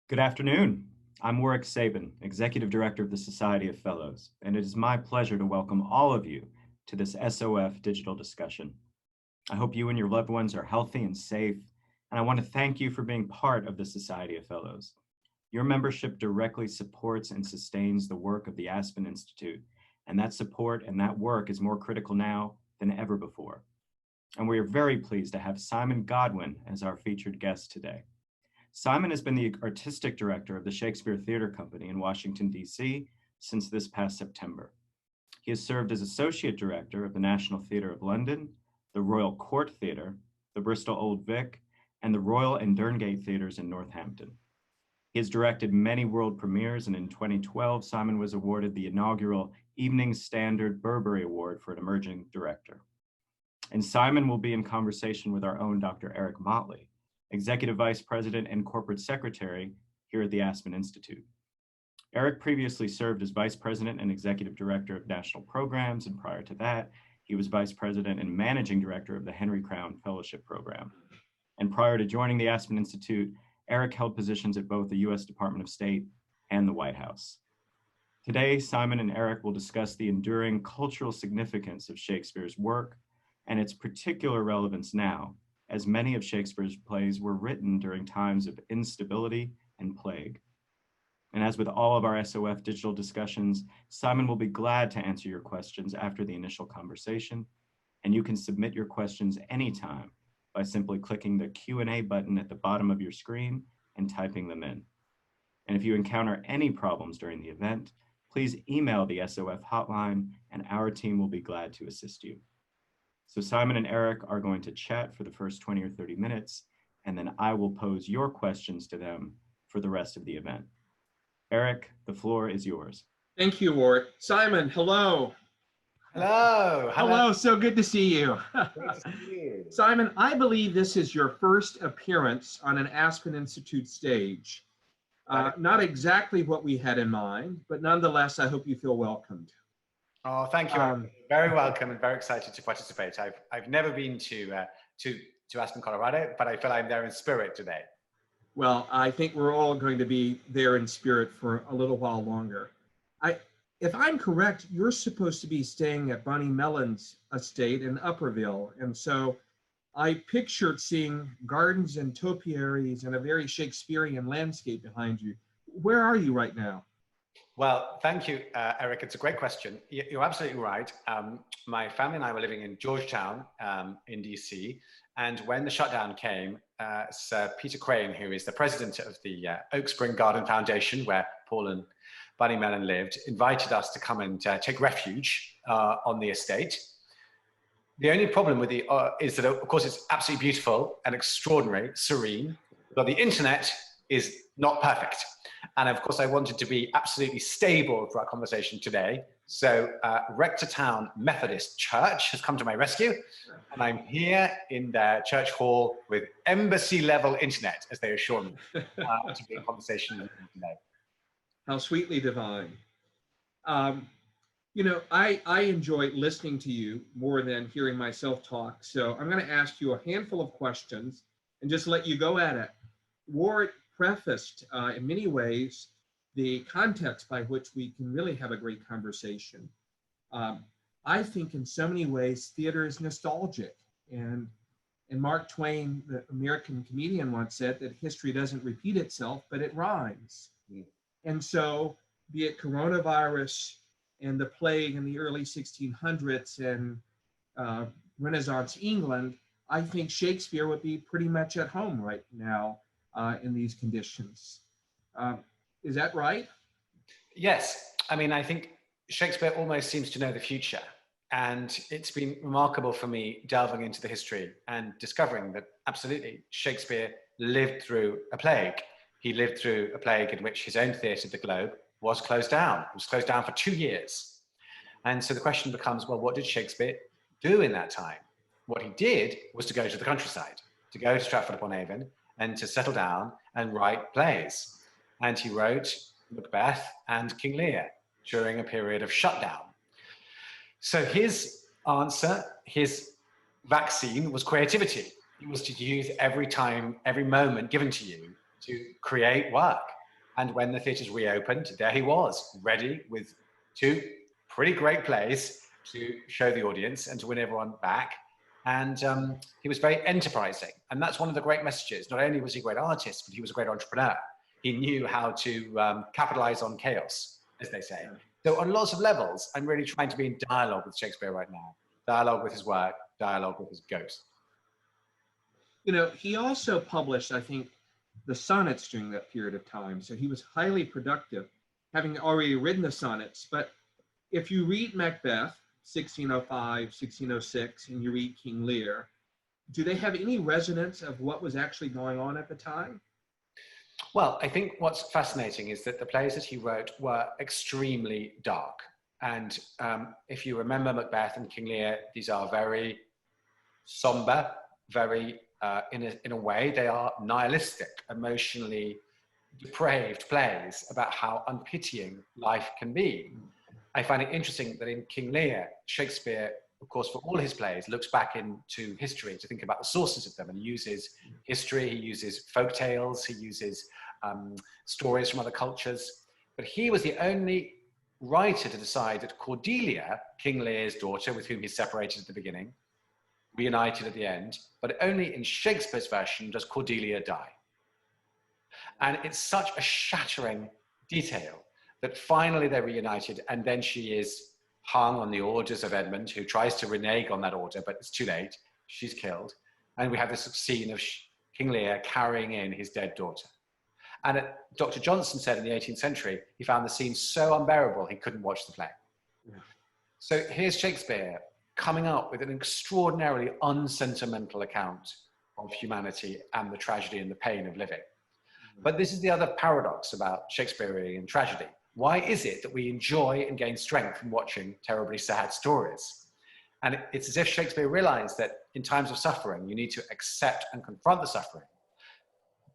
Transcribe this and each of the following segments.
Good afternoon. I'm Warwick Sabin, Executive Director of the Society of Fellows, and it is my pleasure to welcome all of you to this SOF digital discussion. I hope you and your loved ones are healthy and safe, and I want to thank you for being part of the Society of Fellows. Your membership directly supports and sustains the work of the Aspen Institute, and that support and that work is more critical now than ever before. And we are very pleased to have Simon Godwin as our featured guest today. Simon has been the artistic director of the Shakespeare Theatre Company in Washington, D.C. since this past September. He has served as associate director of the National Theatre of London, the Royal Court Theatre, the Bristol Old Vic, and the Royal and Derngate Theatres in Northampton. He has directed many world premieres, and in 2012, Simon was awarded the inaugural Evening Standard Burberry Award for an Emerging Director. And Simon will be in conversation with our own Dr. Eric Motley, Executive Vice President and Corporate Secretary here at the Aspen Institute. Eric previously served as Vice President and Executive Director of National Programs, and prior to that, he was Vice President and Managing Director of the Henry Crown Fellowship Program. And prior to joining the Aspen Institute, Eric held positions at both the U.S. Department of State and the White House. Today, Simon and Eric will discuss the enduring cultural significance of Shakespeare's work and its particular relevance now, as many of Shakespeare's plays were written during times of instability and plague. And as with all of our SOF digital discussions, Simon will be glad to answer your questions after the initial conversation, and you can submit your questions anytime by simply clicking the Q&A button at the bottom of your screen and typing them in. And if you encounter any problems during the event, please email the SOF hotline and our team will be glad to assist you. So Simon and Eric are going to chat for the first 20 or 30 minutes, and then I will pose your questions to them for the rest of the event. Eric, the floor is yours. Thank you, Warwick. Simon, hello. Hello. Hello, so good to see you. Great to see you. Simon, I believe this is your first appearance on an Aspen Institute stage. Not exactly what we had in mind, but nonetheless, I hope you feel welcomed. Oh, thank you. I'm very welcome and very excited to participate. I've never been to Aspen, Colorado, but I feel I'm there in spirit today. Well, I think we're all going to be there in spirit for a little while longer. If I'm correct, you're supposed to be staying at Bonnie Mellon's estate in Upperville. And so I pictured seeing gardens and topiaries and a very Shakespearean landscape behind you. Where are you right now? Well, thank you, Eric. It's a great question. You're absolutely right. My family and I were living in Georgetown in DC. And when the shutdown came, Sir Peter Crane, who is the president of the Oak Spring Garden Foundation, where Paul and Bunny Mellon lived, invited us to come and take refuge on the estate. The only problem with is that, of course, it's absolutely beautiful and extraordinary, serene, but the internet is not perfect. And of course, I wanted to be absolutely stable for our conversation today. So Rectortown Methodist Church has come to my rescue. And I'm here in their church hall with embassy-level internet, as they assure me, to be in conversation with them today. How sweetly divine. You know, I enjoy listening to you more than hearing myself talk. So I'm going to ask you a handful of questions and just let you go at it. Warwick prefaced in many ways the context by which we can really have a great conversation. I think in so many ways theater is nostalgic, and Mark Twain, the American comedian, once said that history doesn't repeat itself, but it rhymes. And so be it coronavirus and the plague in the early 1600s and Renaissance England, I think Shakespeare would be pretty much at home right now in these conditions. Is that right? Yes. I mean, I think Shakespeare almost seems to know the future. And it's been remarkable for me delving into the history and discovering that absolutely Shakespeare lived through a plague. He lived through a plague in which his own theatre, the Globe, was closed down. It was closed down for 2 years. And so the question becomes, well, what did Shakespeare do in that time? What he did was to go to the countryside, to go to Stratford-upon-Avon and to settle down and write plays. And he wrote Macbeth and King Lear during a period of shutdown. So his answer, his vaccine was creativity. It was to use every time, every moment given to you to create work. And when the theatres reopened, there he was, ready with two pretty great plays to show the audience and to win everyone back. And he was very enterprising. And that's one of the great messages. Not only was he a great artist, but he was a great entrepreneur. He knew how to capitalize on chaos, as they say. So on lots of levels, I'm really trying to be in dialogue with Shakespeare right now. Dialogue with his work, dialogue with his ghost. You know, he also published, I think, the sonnets during that period of time. So he was highly productive, having already written the sonnets. But if you read Macbeth, 1605, 1606, and you read King Lear, do they have any resonance of what was actually going on at the time? Well, I think what's fascinating is that the plays that he wrote were extremely dark. And if you remember Macbeth and King Lear, these are very somber, very, in a way, they are nihilistic, emotionally depraved plays about how unpitying life can be. I find it interesting that in King Lear, Shakespeare, of course, for all his plays, looks back into history to think about the sources of them, and he uses history, he uses folk tales, he uses stories from other cultures. But he was the only writer to decide that Cordelia, King Lear's daughter, with whom he separated at the beginning, reunited at the end, but only in Shakespeare's version does Cordelia die. And it's such a shattering detail that finally they're reunited, and then she is hung on the orders of Edmund, who tries to renege on that order, but it's too late. She's killed. And we have this scene of King Lear carrying in his dead daughter. And Dr. Johnson said in the 18th century, he found the scene so unbearable, he couldn't watch the play. Yeah. So here's Shakespeare coming up with an extraordinarily unsentimental account of humanity and the tragedy and the pain of living. But this is the other paradox about Shakespearean tragedy. Why is it that we enjoy and gain strength from watching terribly sad stories? And it's as if Shakespeare realized that in times of suffering, you need to accept and confront the suffering.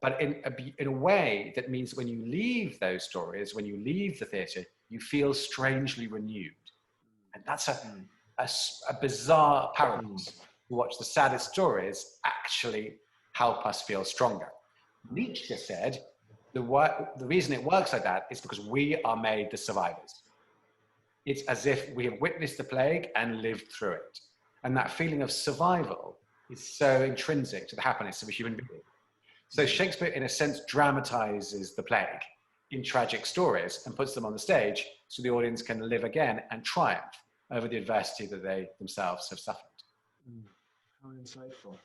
But in a way that means that when you leave those stories, when you leave the theatre, you feel strangely renewed. And that's a bizarre paradox. To watch the saddest stories actually help us feel stronger. Nietzsche said, the reason it works like that is because we are made the survivors. It's as if we have witnessed the plague and lived through it. And that feeling of survival is so intrinsic to the happiness of a human being. So Shakespeare, in a sense, dramatizes the plague in tragic stories and puts them on the stage so the audience can live again and triumph over the adversity that they themselves have suffered. How insightful.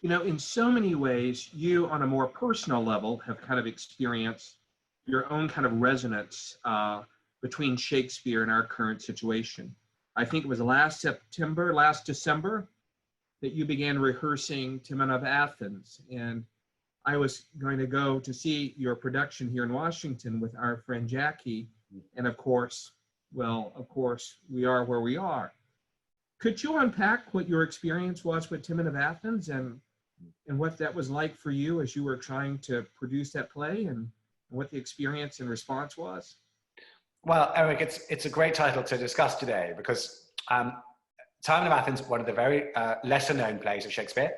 You know, in so many ways, you on a more personal level have kind of experienced your own kind of resonance between Shakespeare and our current situation. I think it was last December, that you began rehearsing Timon of Athens. And I was going to go to see your production here in Washington with our friend Jackie. And of course, we are where we are. Could you unpack what your experience was with Timon of Athens and what that was like for you as you were trying to produce that play, and what the experience and response was? Well, Eric, it's a great title to discuss today because Timon of Athens, one of the very lesser known plays of Shakespeare,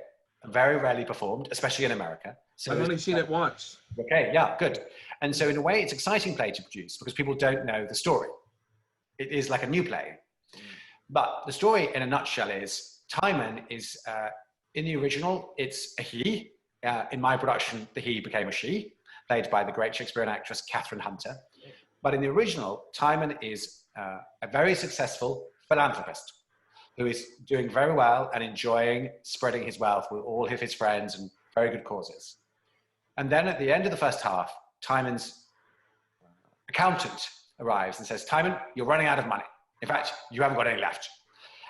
very rarely performed, especially in America. So I've only seen it once. Okay, yeah, good. And so in a way, it's an exciting play to produce because people don't know the story. It is like a new play. But the story in a nutshell is Timon is, in the original, it's a he. In my production, the he became a she, played by the great Shakespearean actress Catherine Hunter. But in the original, Timon is a very successful philanthropist who is doing very well and enjoying spreading his wealth with all of his friends and very good causes. And then at the end of the first half, Timon's accountant arrives and says, Timon, you're running out of money. In fact, you haven't got any left.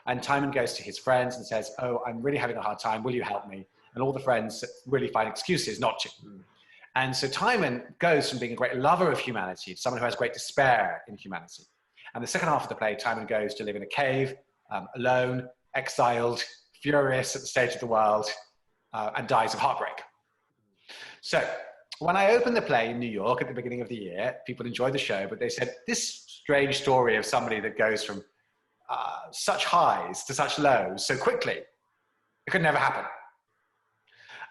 And Timon goes to his friends and says, oh, I'm really having a hard time. Will you help me? And all the friends really find excuses not to. And so Timon goes from being a great lover of humanity to someone who has great despair in humanity. And the second half of the play, Timon goes to live in a cave, alone, exiled, furious at the state of the world, and dies of heartbreak. So when I opened the play in New York at the beginning of the year, people enjoyed the show, but they said, this strange story of somebody that goes from such highs to such lows so quickly, it could never happen.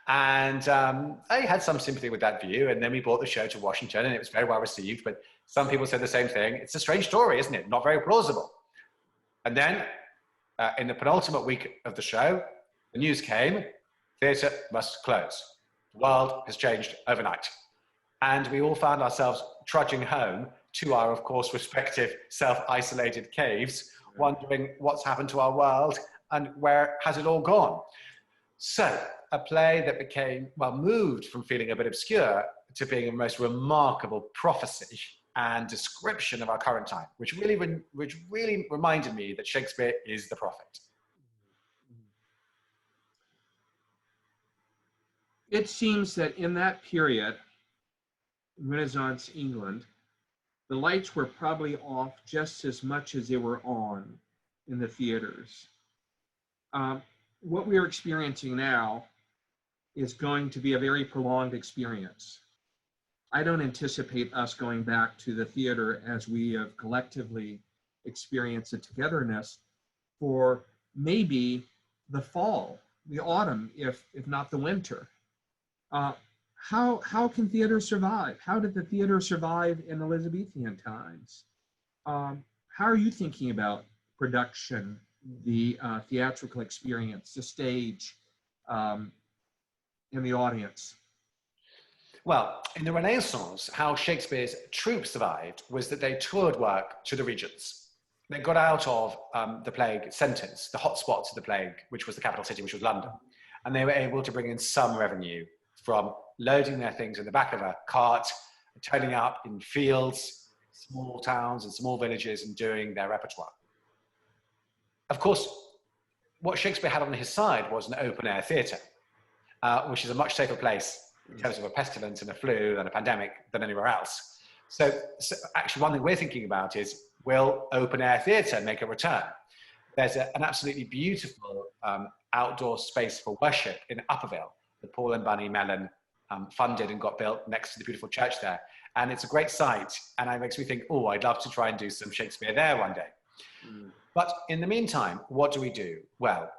And I had some sympathy with that view. And then we brought the show to Washington, and it was very well received. But some people said the same thing. It's a strange story, isn't it? Not very plausible. And then in the penultimate week of the show, the news came, theatre must close. The world has changed overnight. And we all found ourselves trudging home to our, of course, respective self-isolated caves, wondering what's happened to our world and where has it all gone. So a play that became, well, moved from feeling a bit obscure to being a most remarkable prophecy and description of our current time, which really reminded me that Shakespeare is the prophet. It seems that in that period, Renaissance England, the lights were probably off just as much as they were on in the theaters. What we are experiencing now is going to be a very prolonged experience. I don't anticipate us going back to the theater as we have collectively experienced the togetherness for maybe the fall, the autumn, if not the winter. How can theater survive? How did the theater survive in Elizabethan times? How are you thinking about production, the theatrical experience, the stage, and the audience? Well, in the Renaissance, how Shakespeare's troupe survived was that they toured work to the regions. They got out of the plague centres, the hotspots of the plague, which was the capital city, which was London. And they were able to bring in some revenue from loading their things in the back of a cart, turning up in fields, small towns and small villages, and doing their repertoire. Of course, what Shakespeare had on his side was an open-air theatre, which is a much safer place in terms of a pestilence and a flu and a pandemic than anywhere else. So actually, one thing we're thinking about is, will open-air theatre make a return? There's an absolutely beautiful outdoor space for worship in Upperville that Paul and Bunny Mellon funded and got built next to the beautiful church there. And it's a great site, and it makes me think, oh, I'd love to try and do some Shakespeare there one day. But in the meantime, what do we do? Well,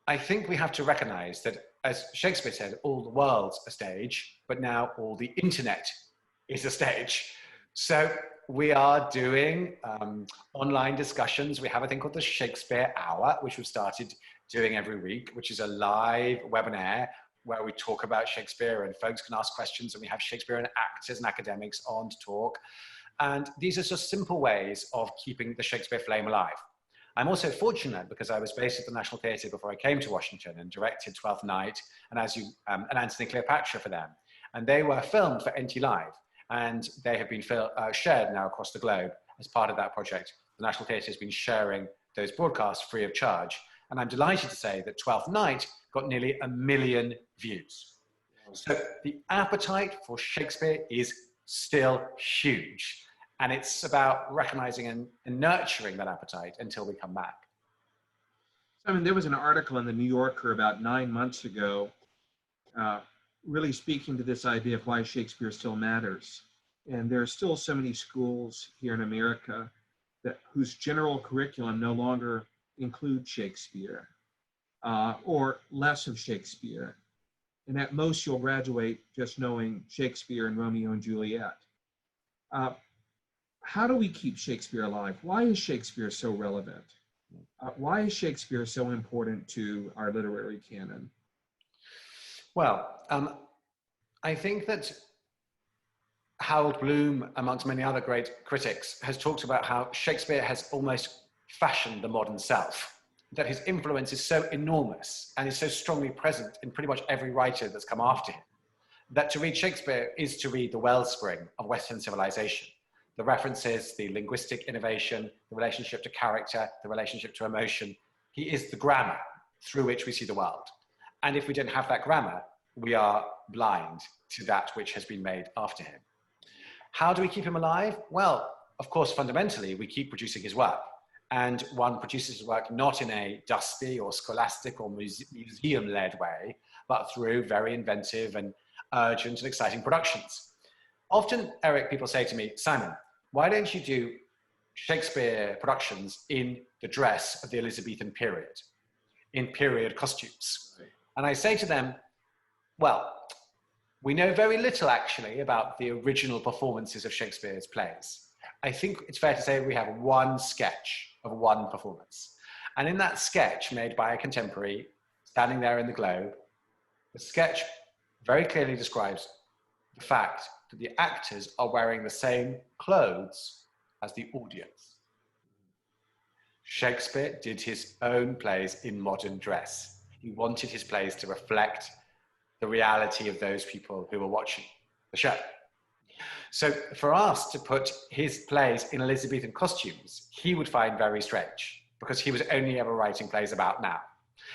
I think we have to recognize that, as Shakespeare said, all the world's a stage, but now all the internet is a stage. So we are doing online discussions. We have a thing called the Shakespeare Hour, which we've started doing every week, which is a live webinar where we talk about Shakespeare and folks can ask questions, and we have Shakespearean actors and academics on to talk. And these are just simple ways of keeping the Shakespeare flame alive. I'm also fortunate because I was based at the National Theatre before I came to Washington and directed Twelfth Night and and Antony and Cleopatra for them. And they were filmed for NT Live, and they have been shared now across the globe as part of that project. The National Theatre has been sharing those broadcasts free of charge. And I'm delighted to say that Twelfth Night got nearly 1 million views. So the appetite for Shakespeare is still huge. And it's about recognizing and nurturing that appetite until we come back. I mean, there was an article in the New Yorker about 9 months ago, really speaking to this idea of why Shakespeare still matters. And there are still so many schools here in America whose general curriculum no longer includes Shakespeare, or less of Shakespeare. And at most, you'll graduate just knowing Shakespeare and Romeo and Juliet. How do we keep Shakespeare alive? Why is Shakespeare so relevant? Why is Shakespeare so important to our literary canon? Well, I think that Harold Bloom, amongst many other great critics, has talked about how Shakespeare has almost fashioned the modern self, that his influence is so enormous and is so strongly present in pretty much every writer that's come after him, that to read Shakespeare is to read the wellspring of Western civilization. The references, the linguistic innovation, the relationship to character, the relationship to emotion. He is the grammar through which we see the world. And if we don't have that grammar, we are blind to that which has been made after him. How do we keep him alive? Well, of course, fundamentally, we keep producing his work. And one produces his work not in a dusty or scholastic or museum-led way, but through very inventive and urgent and exciting productions. Often, Eric, people say to me, Simon, why don't you do Shakespeare productions in the dress of the Elizabethan period, in period costumes? And I say to them, Well, we know very little actually about the original performances of Shakespeare's plays. I think it's fair to say we have one sketch of one performance. And in that sketch made by a contemporary standing there in the Globe, the sketch very clearly describes the fact that the actors are wearing the same clothes as the audience. Shakespeare did his own plays in modern dress. He wanted his plays to reflect the reality of those people who were watching the show. So for us to put his plays in Elizabethan costumes, he would find very strange because he was only ever writing plays about now.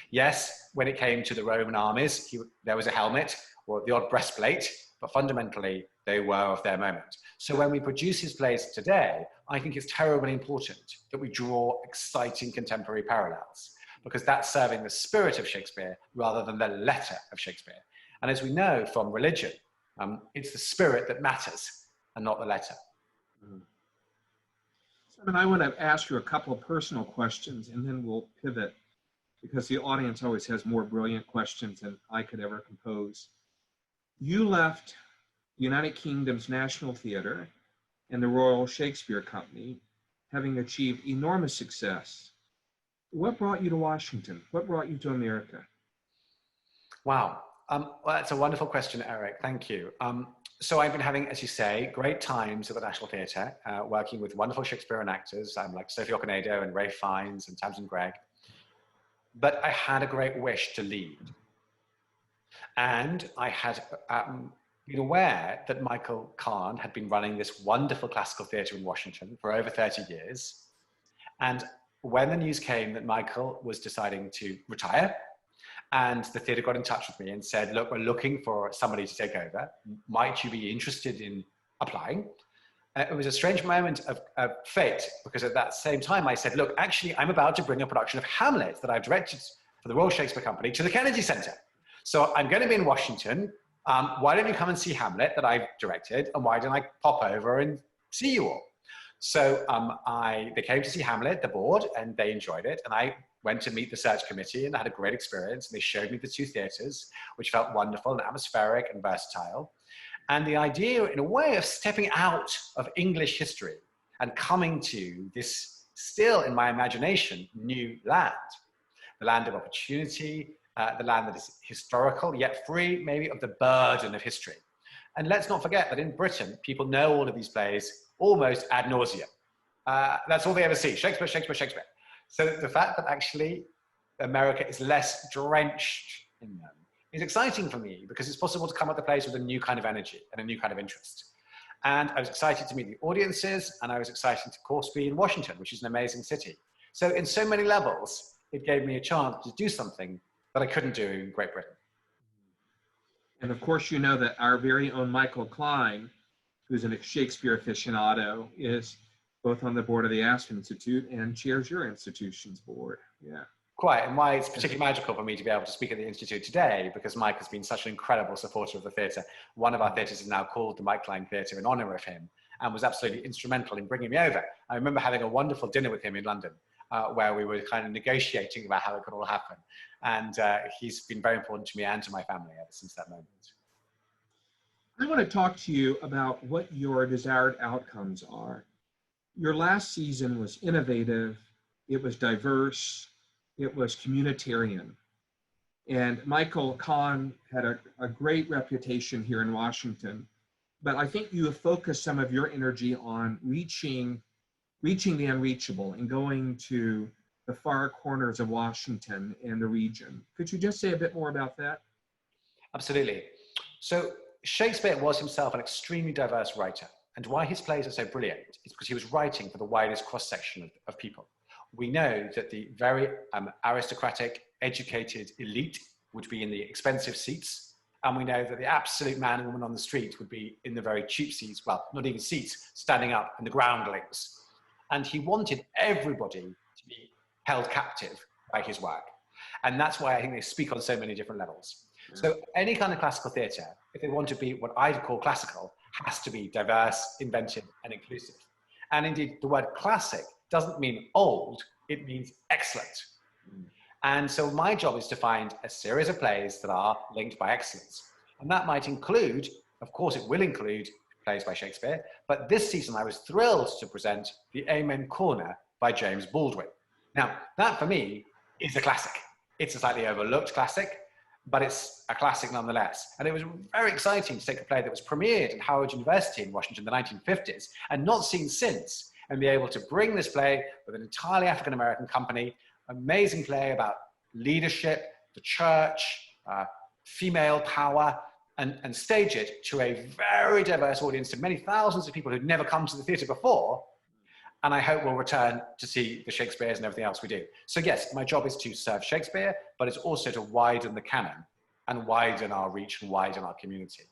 Yes, when it came to the Roman armies, there was a helmet or the odd breastplate, but fundamentally they were of their moment. So when we produce his plays today, I think it's terribly important that we draw exciting contemporary parallels because that's serving the spirit of Shakespeare rather than the letter of Shakespeare. And as we know from religion, it's the spirit that matters and not the letter. Simon, I want to ask you a couple of personal questions and then we'll pivot because the audience always has more brilliant questions than I could ever compose. You left the United Kingdom's National Theatre and the Royal Shakespeare Company, having achieved enormous success. What brought you to Washington? What brought you to America? Wow. Well, that's a wonderful question, Eric. Thank you. So I've been having, as you say, great times at the National Theatre, working with wonderful Shakespearean actors like Sophie Okonedo and Ralph Fiennes and Tamsin Greig. But I had a great wish to lead. And I had been aware that Michael Kahn had been running this wonderful classical theatre in Washington for over 30 years. And when the news came that Michael was deciding to retire, and the theatre got in touch with me and said, look, we're looking for somebody to take over. Might you be interested in applying? It was a strange moment of fate, because at that same time I said, look, actually, I'm about to bring a production of Hamlet that I've directed for the Royal Shakespeare Company to the Kennedy Center. So I'm going to be in Washington. Why don't you come and see Hamlet that I've directed? And why don't I pop over and see you all? So they came to see Hamlet, the board, and they enjoyed it. And I went to meet the search committee and I had a great experience. And they showed me the two theaters, which felt wonderful and atmospheric and versatile. And the idea, in a way, of stepping out of English history and coming to this, still in my imagination, new land, the land of opportunity, the land that is historical, yet free maybe of the burden of history. And let's not forget that in Britain, people know all of these plays almost ad nauseum. That's all they ever see, Shakespeare, Shakespeare, Shakespeare. So the fact that actually America is less drenched in them is exciting for me because it's possible to come at the plays with a new kind of energy and a new kind of interest. And I was excited to meet the audiences, and I was excited to, of course, be in Washington, which is an amazing city. So in so many levels, it gave me a chance to do something that I couldn't do in Great Britain. And of course, you know that our very own Michael Klein, who's a Shakespeare aficionado, is both on the board of the Aspen Institute and chairs your institution's board. Yeah. Quite, and why it's particularly magical for me to be able to speak at the Institute today, because Mike has been such an incredible supporter of the theatre. One of our theatres is now called the Mike Klein Theatre in honour of him, and was absolutely instrumental in bringing me over. I remember having a wonderful dinner with him in London, where we were kind of negotiating about how it could all happen. And he's been very important to me and to my family ever since that moment. I want to talk to you about what your desired outcomes are. Your last season was innovative, it was diverse, it was communitarian. And Michael Kahn had a great reputation here in Washington, but I think you have focused some of your energy on reaching the unreachable and going to the far corners of Washington and the region. Could you just say a bit more about that? Absolutely. So Shakespeare was himself an extremely diverse writer. And why his plays are so brilliant is because he was writing for the widest cross-section of people. We know that the very aristocratic, educated elite would be in the expensive seats. And we know that the absolute man and woman on the street would be in the very cheap seats, well, not even seats, standing up in the groundlings. And he wanted everybody to be held captive by his work. And that's why I think they speak on so many different levels. So any kind of classical theatre, if they want to be what I'd call classical, has to be diverse, inventive, and inclusive. And indeed, the word classic doesn't mean old, it means excellent. And so my job is to find a series of plays that are linked by excellence. And that might include, of course, it will include plays by Shakespeare, but this season I was thrilled to present The Amen Corner by James Baldwin. Now, that for me is a classic. It's a slightly overlooked classic, but it's a classic nonetheless. And it was very exciting to take a play that was premiered at Howard University in Washington in the 1950s and not seen since, and be able to bring this play with an entirely African-American company, amazing play about leadership, the church, female power, and stage it to a very diverse audience, to many thousands of people who'd never come to the theatre before. And I hope we'll return to see the Shakespeares and everything else we do. So yes, my job is to serve Shakespeare, but it's also to widen the canon and widen our reach and widen our community.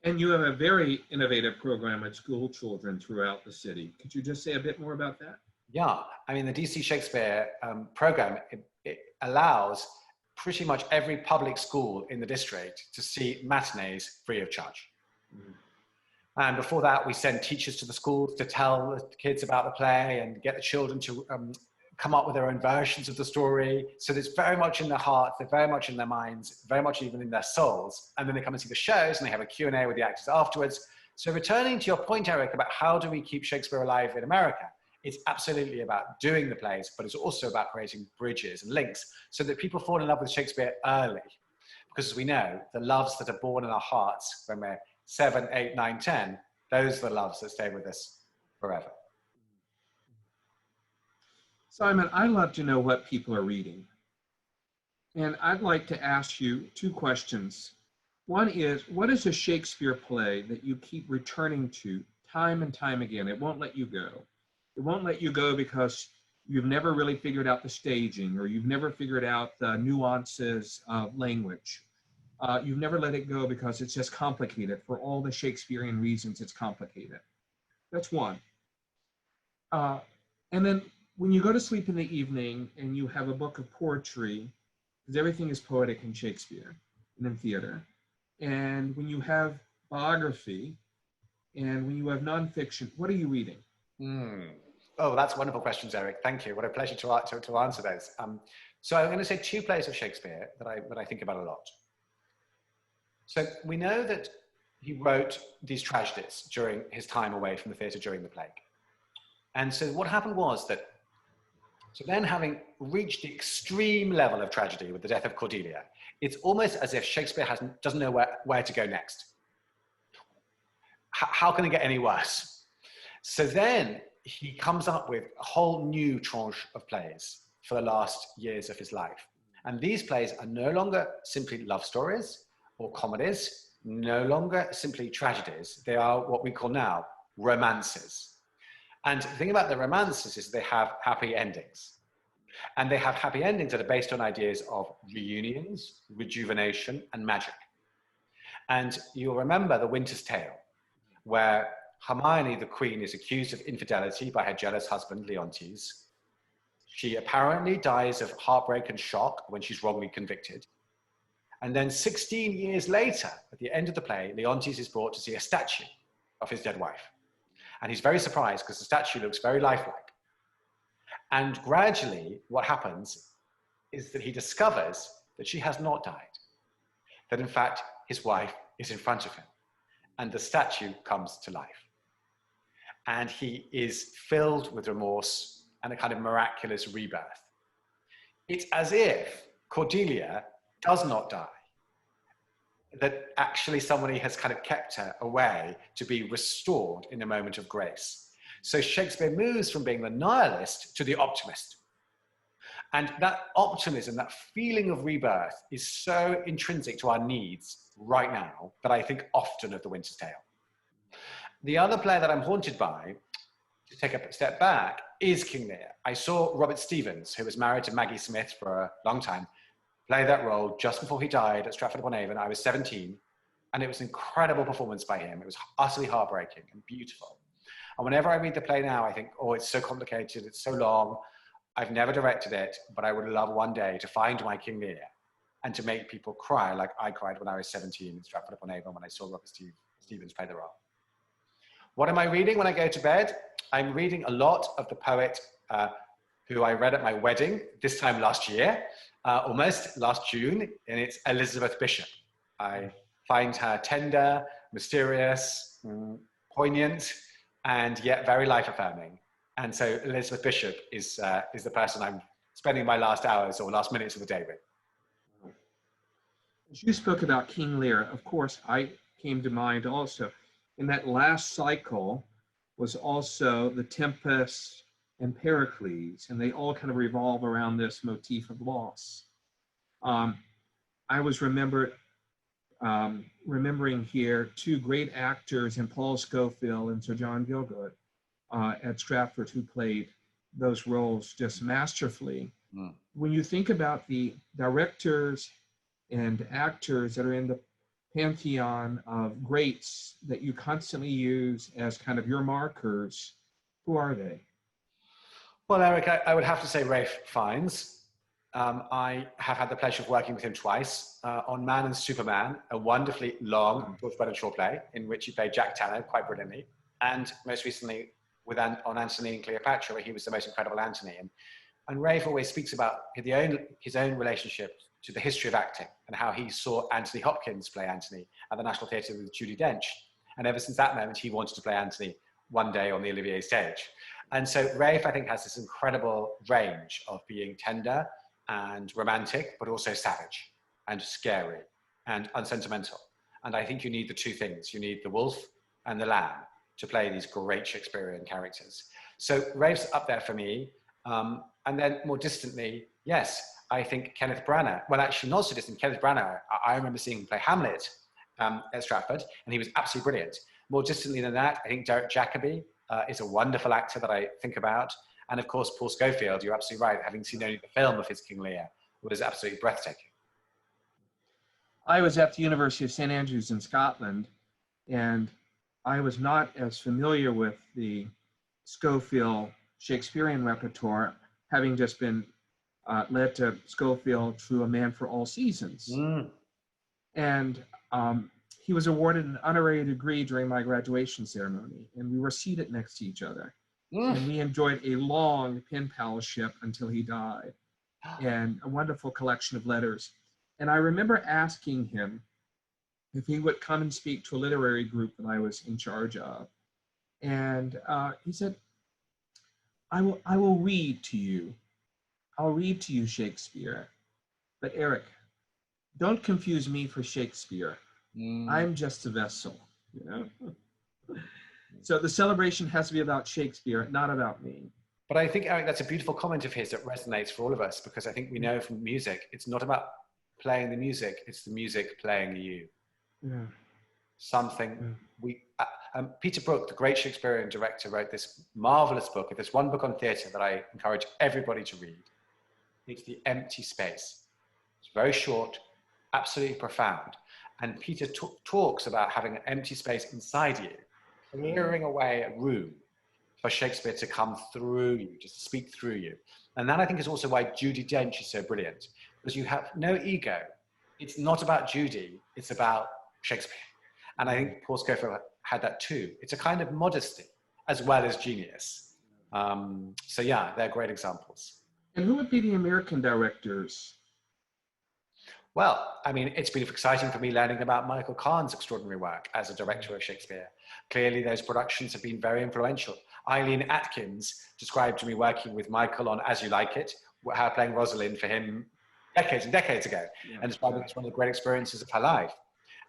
And you have a very innovative program at school children throughout the city. Could you just say a bit more about that? Yeah, I mean, the DC Shakespeare program, it allows pretty much every public school in the district to see matinees free of charge. Mm-hmm. And before that, we send teachers to the schools to tell the kids about the play and get the children to come up with their own versions of the story. So it's very much in their hearts, they're very much in their minds, very much even in their souls. And then they come and see the shows and they have a Q&A with the actors afterwards. So returning to your point, Eric, about how do we keep Shakespeare alive in America? It's absolutely about doing the plays, but it's also about creating bridges and links so that people fall in love with Shakespeare early. Because as we know, the loves that are born in our hearts when we're 7, 8, 9, 10, those are the loves that stay with us forever. Simon, I love to know what people are reading. And I'd like to ask you 2 questions. One is, what is a Shakespeare play that you keep returning to time and time again? It won't let you go. It won't let you go because you've never really figured out the staging, or you've never figured out the nuances of language. You've never let it go because it's just complicated. For all the Shakespearean reasons, it's complicated. That's one. And then when you go to sleep in the evening and you have a book of poetry, because everything is poetic in Shakespeare and in theater, and when you have biography and when you have nonfiction, what are you reading? Oh, that's wonderful questions, Eric. Thank you. What a pleasure to answer those. So I'm going to say 2 plays of Shakespeare that I think about a lot. So we know that he wrote these tragedies during his time away from the theatre during the plague. And so what happened was that, so then having reached the extreme level of tragedy with the death of Cordelia, it's almost as if Shakespeare doesn't know where to go next. How can it get any worse? So then he comes up with a whole new tranche of plays for the last years of his life. And these plays are no longer simply love stories or comedies, no longer simply tragedies. They are what we call now romances. And the thing about the romances is they have happy endings. And they have happy endings that are based on ideas of reunions, rejuvenation, and magic. And you'll remember The Winter's Tale, where Hermione, the queen, is accused of infidelity by her jealous husband, Leontes. She apparently dies of heartbreak and shock when she's wrongly convicted. And then 16 years later, at the end of the play, Leontes is brought to see a statue of his dead wife. And he's very surprised because the statue looks very lifelike. And gradually, what happens is that he discovers that she has not died. That in fact, his wife is in front of him. And the statue comes to life. And he is filled with remorse and a kind of miraculous rebirth. It's as if Cordelia does not die, that actually somebody has kind of kept her away to be restored in a moment of grace. So Shakespeare moves from being the nihilist to the optimist. And that optimism, that feeling of rebirth is so intrinsic to our needs right now that I think often of The Winter's Tale. The other play that I'm haunted by, to take a step back, is King Lear. I saw Robert Stevens, who was married to Maggie Smith for a long time, play that role just before he died at Stratford-upon-Avon. I was 17, and it was an incredible performance by him. It was utterly heartbreaking and beautiful. And whenever I read the play now, I think, oh, it's so complicated, it's so long. I've never directed it, but I would love one day to find my King Lear and to make people cry like I cried when I was 17 in Stratford-upon-Avon when I saw Robert Stevens play the role. What am I reading when I go to bed? I'm reading a lot of the poet who I read at my wedding this time last year, almost last June, and it's Elizabeth Bishop. I find her tender, mysterious, poignant, and yet very life-affirming. And so Elizabeth Bishop is the person I'm spending my last hours or last minutes of the day with. As you spoke about King Lear, of course, I came to mind also. In that last cycle was also the Tempest and Pericles, and they all kind of revolve around this motif of loss. I was remembering here two great actors in Paul Scofield and Sir John Gielgud at Stratford who played those roles just masterfully. Mm. When you think about the directors and actors that are in the pantheon of greats that you constantly use as kind of your markers, who are they? Well, Eric, I would have to say Ralph Fiennes. I have had the pleasure of working with him twice on Man and Superman, a wonderfully long George Bernard Shaw play in which he played Jack Tanner quite brilliantly, and most recently on Antony and Cleopatra, where he was the most incredible Antony. And Ralph always speaks about his own relationship to the history of acting and how he saw Anthony Hopkins play Antony at the National Theatre with Judi Dench. And ever since that moment, he wanted to play Antony one day on the Olivier stage. And so Ralph, I think, has this incredible range of being tender and romantic, but also savage and scary and unsentimental. And I think you need the two things. You need the wolf and the lamb to play these great Shakespearean characters. So Ralph's up there for me. And then more distantly, yes, I think Kenneth Branagh, well, actually not so distant, Kenneth Branagh, I remember seeing him play Hamlet at Stratford, and he was absolutely brilliant. More distantly than that, I think Derek Jacobi is a wonderful actor that I think about. And of course, Paul Scofield, you're absolutely right, having seen only the film of his King Lear, was absolutely breathtaking. I was at the University of St. Andrews in Scotland, and I was not as familiar with the Scofield Shakespearean repertoire, having just been led to Scofield through A Man for All Seasons. Mm. And he was awarded an honorary degree during my graduation ceremony, and we were seated next to each other. Mm. And we enjoyed a long pen palship until he died, and a wonderful collection of letters. And I remember asking him if he would come and speak to a literary group that I was in charge of. And he said, I will read to you. I'll read to you Shakespeare. But Eric, don't confuse me for Shakespeare. I'm just a vessel, you know? So the celebration has to be about Shakespeare, not about me. But I think, Eric, that's a beautiful comment of his that resonates for all of us, because I think we know from music, it's not about playing the music, it's the music playing you. Yeah. Something Peter Brook, the great Shakespearean director, wrote this marvelous book, this one book on theatre that I encourage everybody to read. It's The Empty Space. It's very short, absolutely profound. And Peter talks about having an empty space inside you, clearing away a room for Shakespeare to come through you, just speak through you. And that, I think, is also why Judi Dench is so brilliant, because you have no ego. It's not about Judy, it's about Shakespeare. And I think Paul Scofield had that too. It's a kind of modesty as well as genius. So yeah, they're great examples. And who would be the American directors? Well, I mean, it's been exciting for me learning about Michael Kahn's extraordinary work as a director of Shakespeare. Clearly, those productions have been very influential. Eileen Atkins described to me working with Michael on As You Like It, her playing Rosalind for him decades and decades ago, and described it as one of the great experiences of her life.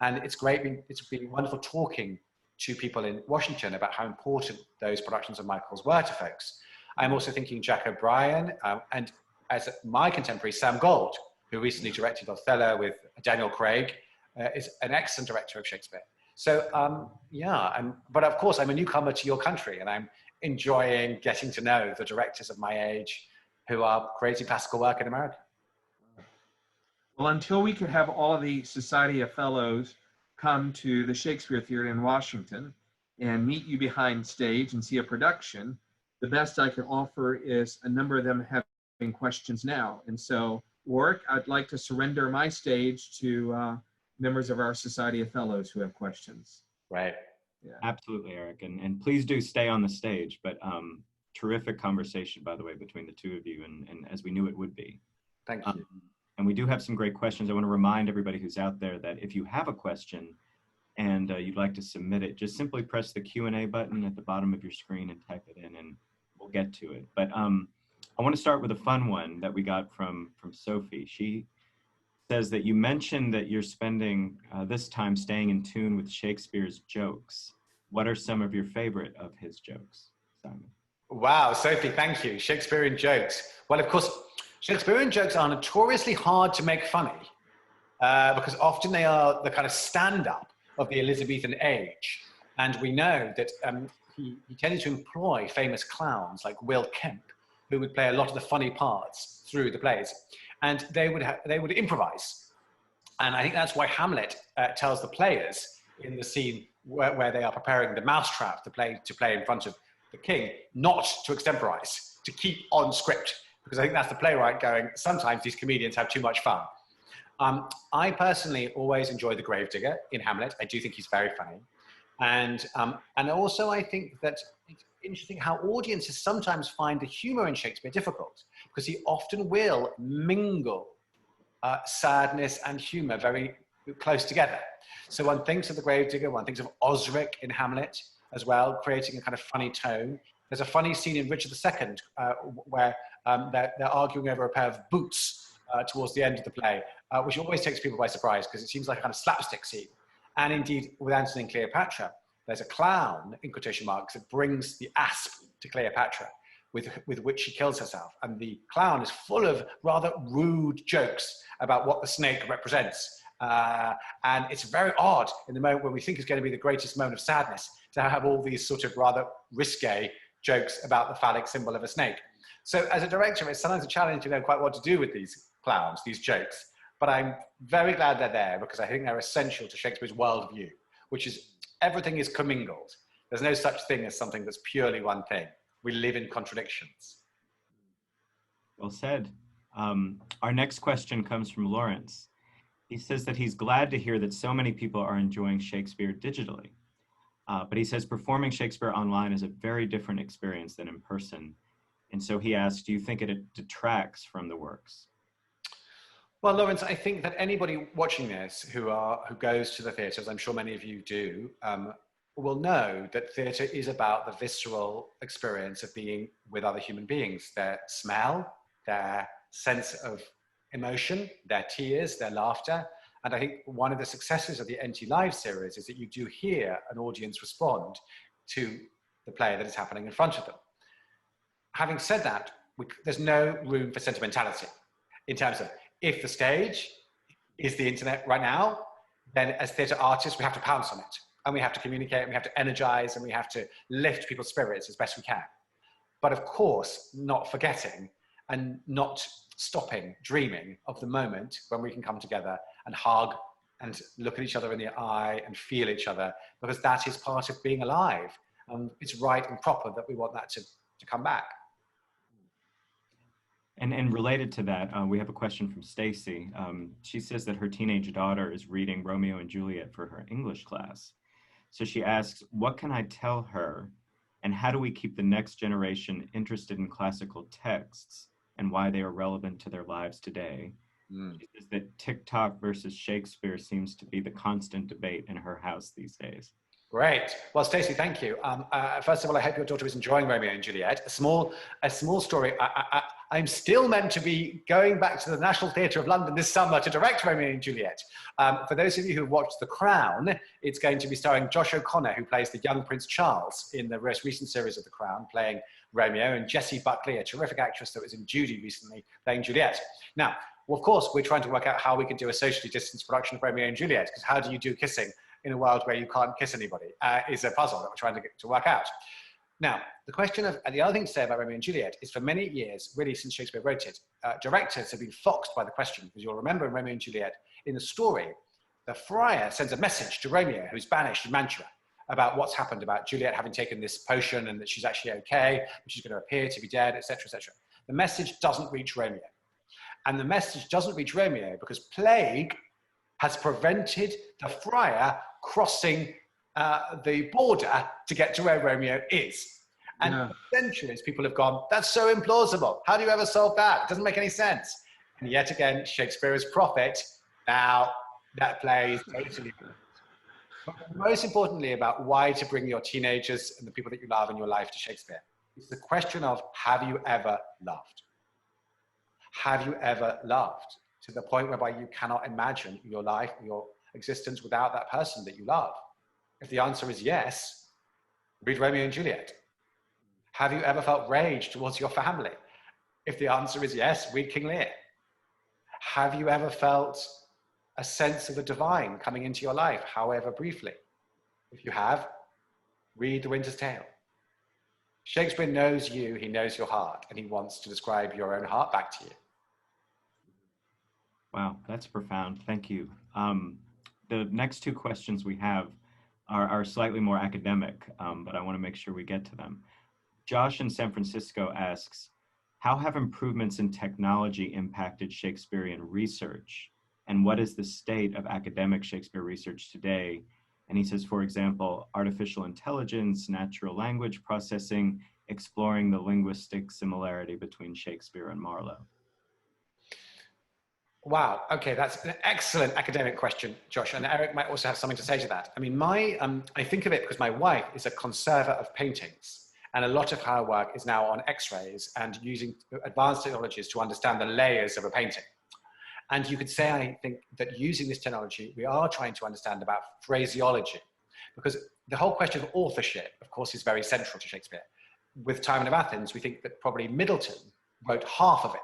And it's been wonderful talking to people in Washington about how important those productions of Michael's were to folks. I'm also thinking Jack O'Brien, and as my contemporary, Sam Gold, who recently directed Othello with Daniel Craig, is an excellent director of Shakespeare. So but of course I'm a newcomer to your country, and I'm enjoying getting to know the directors of my age who are creating classical work in America. Well, until we could have all the Society of Fellows come to the Shakespeare Theater in Washington and meet you behind stage and see a production, the best I can offer is a number of them having questions now. And so, Warwick, I'd like to surrender my stage to members of our Society of Fellows who have questions. Right. Yeah. Absolutely, Eric. And please do stay on the stage. But terrific conversation, by the way, between the two of you, and as we knew it would be. Thank you. And we do have some great questions. I want to remind everybody who's out there that if you have a question and you'd like to submit it, just simply press the Q&A button at the bottom of your screen and type it in, and we'll get to it. But I want to start with a fun one that we got from Sophie. She says that you mentioned that you're spending this time staying in tune with Shakespeare's jokes. What are some of your favorite of his jokes, Simon? Wow, Sophie, thank you. Shakespearean jokes. Well, of course, Shakespearean jokes are notoriously hard to make funny because often they are the kind of stand-up of the Elizabethan age. And we know that he tended to employ famous clowns like Will Kemp, who would play a lot of the funny parts through the plays. And they would improvise. And I think that's why Hamlet tells the players in the scene where they are preparing the mousetrap to play in front of the king, not to extemporize, to keep on script, because I think that's the playwright going, sometimes these comedians have too much fun. I personally always enjoy the gravedigger in Hamlet. I do think he's very funny. And also I think that it's interesting how audiences sometimes find the humor in Shakespeare difficult, because he often will mingle sadness and humor very close together. So one thinks of the gravedigger, one thinks of Osric in Hamlet as well, creating a kind of funny tone. There's a funny scene in Richard II where they're arguing over a pair of boots towards the end of the play, which always takes people by surprise because it seems like a kind of slapstick scene. And indeed, with Antony and Cleopatra, there's a clown, in quotation marks, that brings the asp to Cleopatra, with which she kills herself. And the clown is full of rather rude jokes about what the snake represents. And it's very odd in the moment when we think is going to be the greatest moment of sadness to have all these sort of rather risque jokes about the phallic symbol of a snake. So as a director, it's sometimes a challenge to know quite what to do with these clowns, these jokes. But I'm very glad they're there because I think they're essential to Shakespeare's worldview, which is everything is commingled. There's no such thing as something that's purely one thing. We live in contradictions. Well said. Our next question comes from Lawrence. He says that he's glad to hear that so many people are enjoying Shakespeare digitally. But he says performing Shakespeare online is a very different experience than in person. And so he asks, do you think it detracts from the works? Well, Lawrence, I think that anybody watching this who goes to the theatre, as I'm sure many of you do, will know that theatre is about the visceral experience of being with other human beings. Their smell, their sense of emotion, their tears, their laughter. And I think one of the successes of the NT Live series is that you do hear an audience respond to the play that is happening in front of them. Having said that, there's no room for sentimentality in terms of if the stage is the internet right now, then as theatre artists, we have to pounce on it and we have to communicate and we have to energize and we have to lift people's spirits as best we can. But of course, not forgetting and not stopping dreaming of the moment when we can come together and hug and look at each other in the eye and feel each other, because that is part of being alive. And it's right and proper that we want that to come back. And related to that, we have a question from Stacy. She says that her teenage daughter is reading Romeo and Juliet for her English class. So she asks, what can I tell her? And how do we keep the next generation interested in classical texts and why they are relevant to their lives today? She says that TikTok versus Shakespeare seems to be the constant debate in her house these days. Great. Well, Stacey, thank you. First of all, I hope your daughter is enjoying Romeo and Juliet. A small story. I'm still meant to be going back to the National Theatre of London this summer to direct Romeo and Juliet. For those of you who have watched The Crown, it's going to be starring Josh O'Connor, who plays the young Prince Charles in the most recent series of The Crown, playing Romeo, and Jessie Buckley, a terrific actress that was in Judy recently, playing Juliet. Now, well, of course, we're trying to work out how we can do a socially distanced production of Romeo and Juliet, because how do you do kissing in a world where you can't kiss anybody is a puzzle that we're trying to work out. Now, the question of, and the other thing to say about Romeo and Juliet is for many years, really since Shakespeare wrote it, directors have been foxed by the question, because you'll remember in Romeo and Juliet, in the story, the friar sends a message to Romeo, who's banished in Mantua, about what's happened, about Juliet having taken this potion and that she's actually okay, but she's going to appear to be dead, etc., etc. The message doesn't reach Romeo. And the message doesn't reach Romeo because plague has prevented the friar crossing the border to get to where Romeo is. And for centuries, people have gone, that's so implausible. How do you ever solve that? It doesn't make any sense. And yet again, Shakespeare is prophet. Now, that play is totally. But most importantly, about why to bring your teenagers and the people that you love in your life to Shakespeare. It's the question of, have you ever loved? Have you ever loved to the point whereby you cannot imagine your life, your existence without that person that you love? If the answer is yes, read Romeo and Juliet. Have you ever felt rage towards your family? If the answer is yes, read King Lear. Have you ever felt a sense of the divine coming into your life, however briefly? If you have, read The Winter's Tale. Shakespeare knows you, he knows your heart, and he wants to describe your own heart back to you. Wow, that's profound. Thank you. The next two questions we have are slightly more academic, but I want to make sure we get to them. Josh in San Francisco asks, how have improvements in technology impacted Shakespearean research? And what is the state of academic Shakespeare research today? And he says, for example, artificial intelligence, natural language processing, exploring the linguistic similarity between Shakespeare and Marlowe. Wow, okay, that's an excellent academic question, Josh, and Eric might also have something to say to that. I mean, I think of it because my wife is a conserver of paintings, and a lot of her work is now on X-rays and using advanced technologies to understand the layers of a painting. And you could say, I think, that using this technology, we are trying to understand about phraseology, because the whole question of authorship, of course, is very central to Shakespeare. With Timon of Athens, we think that probably Middleton wrote half of it.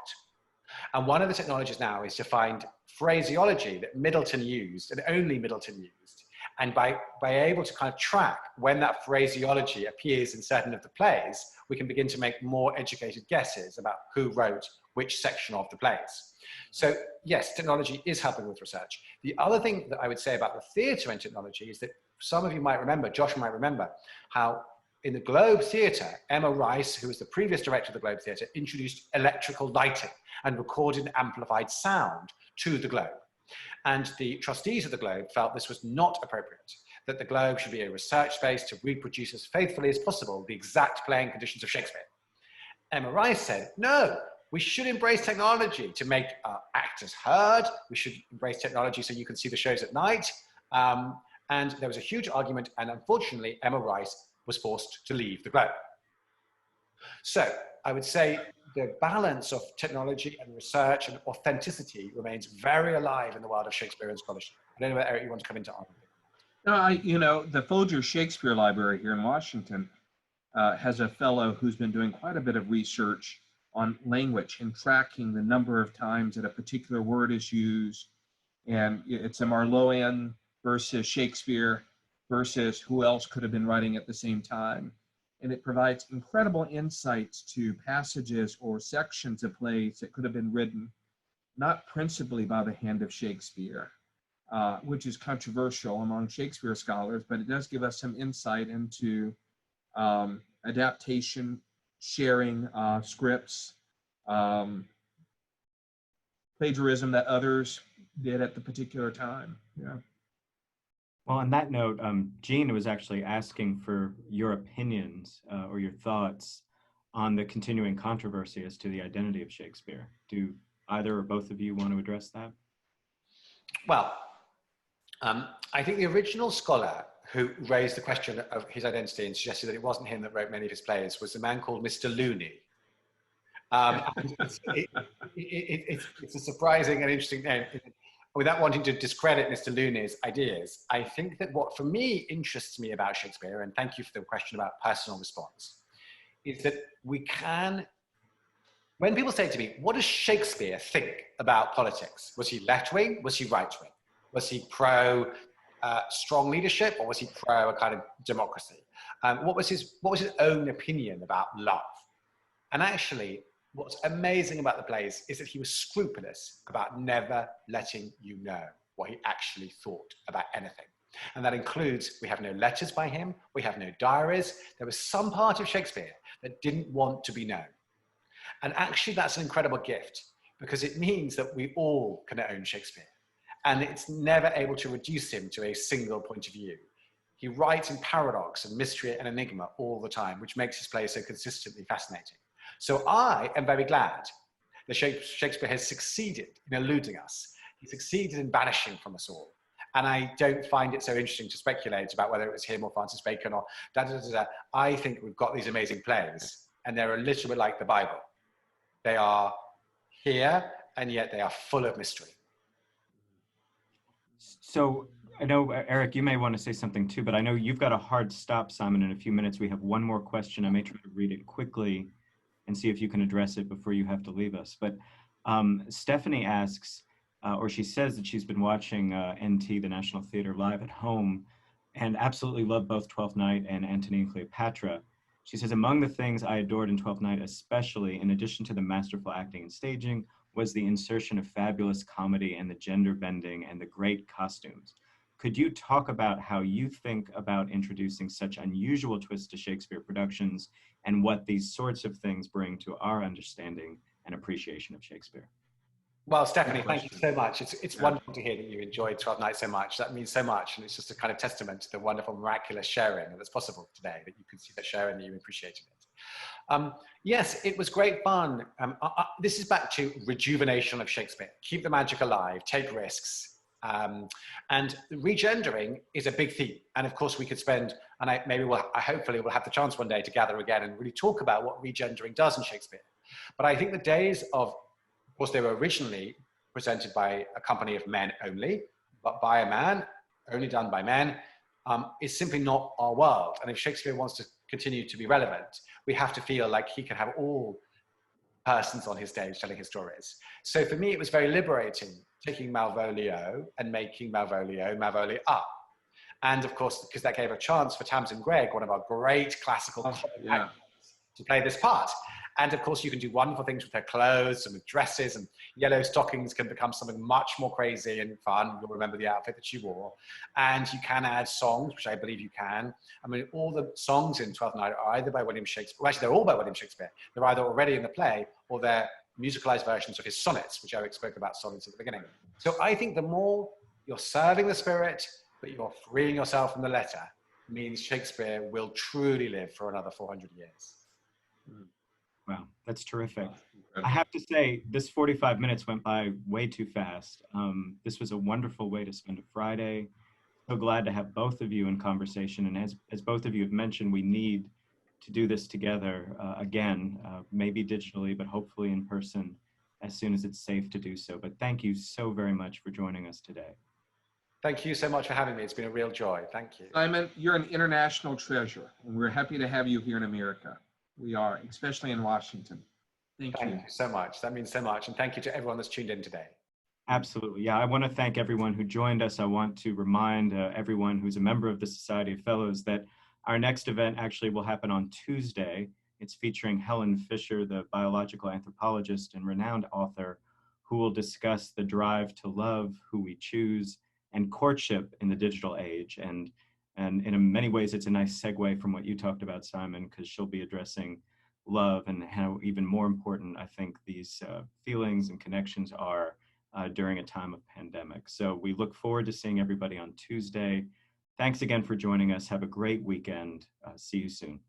And one of the technologies now is to find phraseology that Middleton used, and only Middleton used. And by able to kind of track when that phraseology appears in certain of the plays, we can begin to make more educated guesses about who wrote which section of the plays. So yes, technology is helping with research. The other thing that I would say about the theatre and technology is that some of you might remember, Josh might remember, how in the Globe Theatre, Emma Rice, who was the previous director of the Globe Theatre, introduced electrical lighting and recorded amplified sound to the Globe. And the trustees of the Globe felt this was not appropriate, that the Globe should be a research space to reproduce as faithfully as possible the exact playing conditions of Shakespeare. Emma Rice said, no, we should embrace technology to make actors heard. We should embrace technology so you can see the shows at night. And there was a huge argument, and unfortunately, Emma Rice was forced to leave the Globe. So I would say the balance of technology and research and authenticity remains very alive in the world of Shakespearean scholarship. I don't know whether, Eric, you want to come into on. No, the Folger Shakespeare Library here in Washington has a fellow who's been doing quite a bit of research on language and tracking the number of times that a particular word is used. And it's a Marlowean versus Shakespeare versus who else could have been writing at the same time. And it provides incredible insights to passages or sections of plays that could have been written, not principally by the hand of Shakespeare, which is controversial among Shakespeare scholars, but it does give us some insight into adaptation, sharing scripts, plagiarism that others did at the particular time. Yeah. Well, on that note, Jean was actually asking for your opinions or your thoughts on the continuing controversy as to the identity of Shakespeare. Do either or both of you want to address that? Well, I think the original scholar who raised the question of his identity and suggested that it wasn't him that wrote many of his plays was a man called Mr. Looney. It's a surprising and interesting name. Without wanting to discredit Mr. Looney's ideas, I think that what for me interests me about Shakespeare, and thank you for the question about personal response, is that we can, when people say to me, what does Shakespeare think about politics? Was he left-wing? Was he right-wing? Was he pro strong leadership, or was he pro a kind of democracy? What was his own opinion about love? And actually, what's amazing about the plays is that he was scrupulous about never letting you know what he actually thought about anything. And that includes, we have no letters by him, we have no diaries. There was some part of Shakespeare that didn't want to be known. And actually, that's an incredible gift, because it means that we all can own Shakespeare. And it's never able to reduce him to a single point of view. He writes in paradox and mystery and enigma all the time, which makes his plays so consistently fascinating. So I am very glad that Shakespeare has succeeded in eluding us. He succeeded in banishing from us all. And I don't find it so interesting to speculate about whether it was him or Francis Bacon or da da da da. I think we've got these amazing plays, and they're a little bit like the Bible. They are here, and yet they are full of mystery. So I know, Eric, you may want to say something too, but I know you've got a hard stop, Simon, in a few minutes. We have one more question. I may try to read it quickly and see if you can address it before you have to leave us. But Stephanie asks, or she says that she's been watching NT, the National Theater, live at home and absolutely loved both Twelfth Night and Antony and Cleopatra. She says, among the things I adored in Twelfth Night, especially in addition to the masterful acting and staging, was the insertion of fabulous comedy and the gender bending and the great costumes. Could you talk about how you think about introducing such unusual twists to Shakespeare productions and what these sorts of things bring to our understanding and appreciation of Shakespeare? Well, Stephanie, thank you so much. It's wonderful to hear that you enjoyed 12 Nights so much. That means so much. And it's just a kind of testament to the wonderful, miraculous sharing that's possible today, that you could see that sharing, that you appreciated it. Yes, it was great fun. This is back to rejuvenation of Shakespeare. Keep the magic alive, take risks. And regendering is a big theme. And of course we could spend, and hopefully we'll have the chance one day to gather again and really talk about what regendering does in Shakespeare. But I think the days of course, they were originally presented by a company of men only, but by a man, only done by men, is simply not our world. And if Shakespeare wants to continue to be relevant, we have to feel like he can have all persons on his stage telling his stories. So for me, it was very liberating taking Malvolio and making Malvolio up. And of course, because that gave a chance for Tamsin Greig, one of our great classical actors, to play this part. And of course, you can do wonderful things with her clothes and with dresses, and yellow stockings can become something much more crazy and fun. You'll remember the outfit that she wore. And you can add songs, which I believe you can. I mean, all the songs in Twelfth Night are either by William Shakespeare. Well, actually, they're all by William Shakespeare. They're either already in the play or they're musicalized versions of his sonnets, which Eric spoke about sonnets at the beginning. So I think the more you're serving the spirit, but you're freeing yourself from the letter, means Shakespeare will truly live for another 400 years. Wow, that's terrific. I have to say, this 45 minutes went by way too fast. This was a wonderful way to spend a Friday. So glad to have both of you in conversation. And as both of you have mentioned, we need to do this together again, maybe digitally, but hopefully in person as soon as it's safe to do so. But thank you so very much for joining us today. Thank you so much for having me. It's been a real joy. Thank you. Simon, you're an international treasure, and we're happy to have you here in America. We are, especially in Washington. Thank you so much. That means so much. And thank you to everyone that's tuned in today. Absolutely. Yeah, I want to thank everyone who joined us. I want to remind everyone who's a member of the Society of Fellows that our next event actually will happen on Tuesday. It's featuring Helen Fisher, the biological anthropologist and renowned author, who will discuss the drive to love, who we choose, and courtship in the digital age. And in many ways, it's a nice segue from what you talked about, Simon, because she'll be addressing love and how even more important, I think, these feelings and connections are during a time of pandemic. So we look forward to seeing everybody on Tuesday. Thanks again for joining us. Have a great weekend. See you soon.